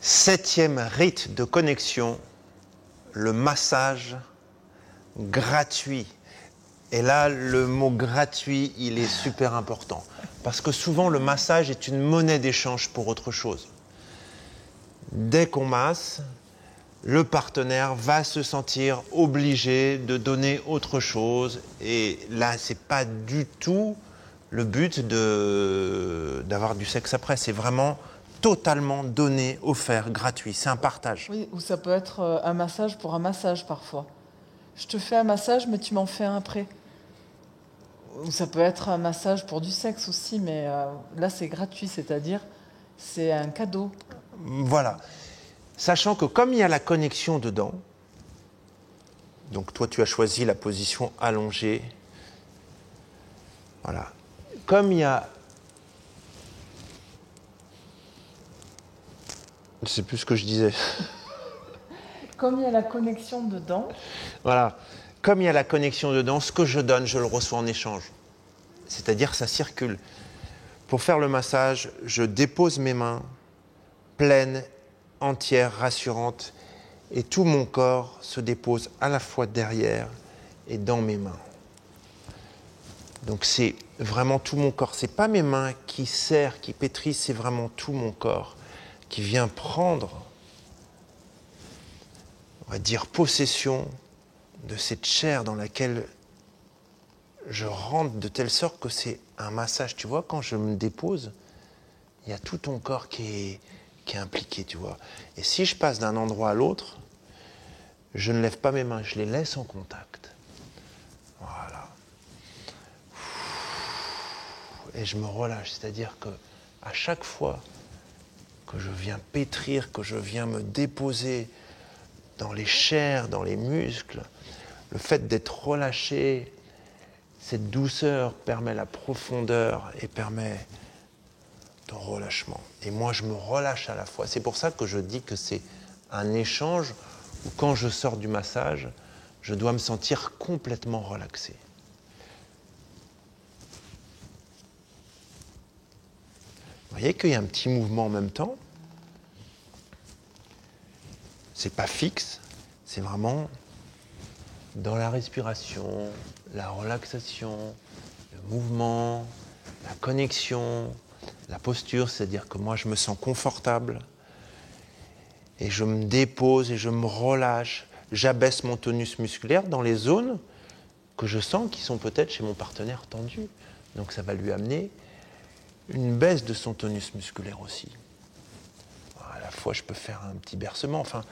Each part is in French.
7e rite de connexion, le massage gratuit. Et là, le mot gratuit, il est super important. Parce que souvent, le massage est une monnaie d'échange pour autre chose. Dès qu'on masse, le partenaire va se sentir obligé de donner autre chose. Et là, ce n'est pas du tout le but d'avoir du sexe après. C'est vraiment totalement donné, offert, gratuit. C'est un partage. Oui, ou ça peut être un massage pour un massage parfois. Je te fais un massage, mais tu m'en fais un après. Ou ça peut être un massage pour du sexe aussi, mais là c'est gratuit, c'est-à-dire c'est un cadeau. Voilà. Sachant que comme il y a la connexion dedans, donc toi tu as choisi la position allongée, voilà. Comme il y a... Je ne sais plus ce que je disais. Comme il y a la connexion dedans. Voilà. Comme il y a la connexion dedans, ce que je donne, je le reçois en échange. C'est-à-dire que ça circule. Pour faire le massage, je dépose mes mains pleines, entières, rassurantes, et tout mon corps se dépose à la fois derrière et dans mes mains. Donc c'est vraiment tout mon corps. C'est pas mes mains qui serrent, qui pétrissent, c'est vraiment tout mon corps qui vient prendre, on va dire, possession de cette chair dans laquelle je rentre de telle sorte que c'est un massage. Tu vois, quand je me dépose, il y a tout ton corps qui est impliqué, tu vois. Et si je passe d'un endroit à l'autre, je ne lève pas mes mains, je les laisse en contact. Voilà. Et je me relâche, c'est-à-dire que à chaque fois que je viens pétrir, que je viens me déposer dans les chairs, dans les muscles, le fait d'être relâché, cette douceur permet la profondeur et permet ton relâchement. Et moi, je me relâche à la fois. C'est pour ça que je dis que c'est un échange où quand je sors du massage, je dois me sentir complètement relaxé. Vous voyez qu'il y a un petit mouvement en même temps. C'est pas fixe, c'est vraiment dans la respiration, la relaxation, le mouvement, la connexion, la posture, c'est-à-dire que moi je me sens confortable et je me dépose et je me relâche, j'abaisse mon tonus musculaire dans les zones que je sens qui sont peut-être chez mon partenaire tendues. Donc ça va lui amener une baisse de son tonus musculaire aussi. À la fois je peux faire un petit bercement, enfin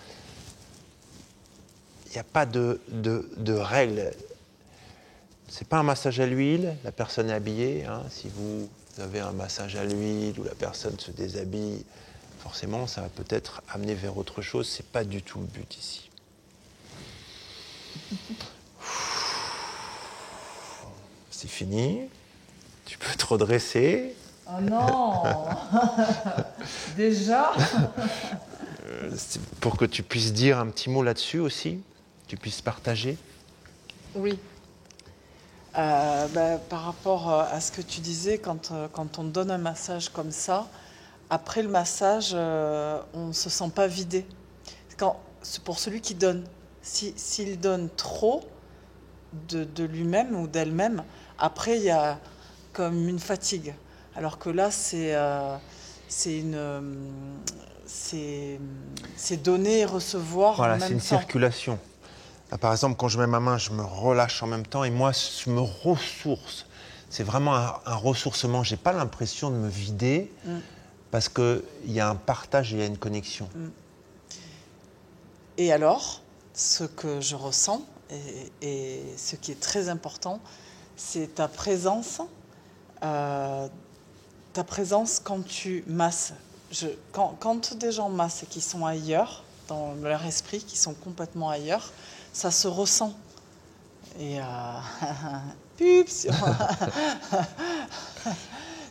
il n'y a pas de règle. C'est pas un massage à l'huile, la personne est habillée. Hein. Si vous avez un massage à l'huile où la personne se déshabille, forcément, ça va peut-être amener vers autre chose. C'est pas du tout le but ici. C'est fini. Tu peux te redresser. Oh non. Déjà. Pour que tu puisses dire un petit mot là-dessus aussi, tu puisses partager. Oui. Par rapport à ce que tu disais, quand on donne un massage comme ça, après le massage, on ne se sent pas vidé. C'est pour celui qui donne. S'il donne trop de lui-même ou d'elle-même, après, il y a comme une fatigue. Alors que là, c'est donner et recevoir voilà, en même temps. Voilà, c'est une circulation. Là, par exemple, quand je mets ma main, je me relâche en même temps et moi, je me ressource. C'est vraiment un ressourcement. Je n'ai pas l'impression de me vider parce qu'il y a un partage et il y a une connexion. Et alors, ce que je ressens et ce qui est très important, c'est ta présence. Ta présence quand tu masses. Quand des gens massent et qui sont ailleurs, dans leur esprit, qui sont complètement ailleurs, ça se ressent. Et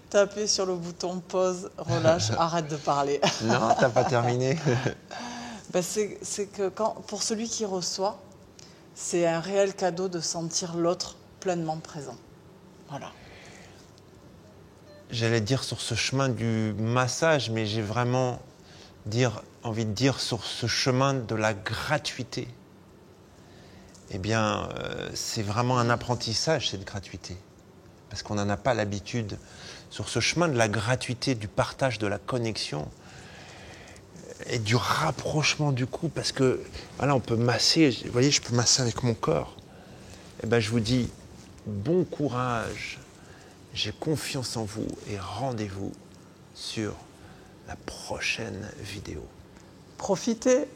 taper sur le bouton pause, relâche, arrête de parler. Non, t'as pas terminé. C'est que pour celui qui reçoit, c'est un réel cadeau de sentir l'autre pleinement présent. Voilà. J'allais dire sur ce chemin du massage, mais j'ai vraiment envie de dire, sur ce chemin de la gratuité, eh bien, c'est vraiment un apprentissage, cette gratuité. Parce qu'on n'en a pas l'habitude. Sur ce chemin de la gratuité, du partage, de la connexion et du rapprochement du coup, parce que voilà, on peut masser, vous voyez, je peux masser avec mon corps. Eh bien, je vous dis, bon courage, j'ai confiance en vous et rendez-vous sur la prochaine vidéo. Profitez.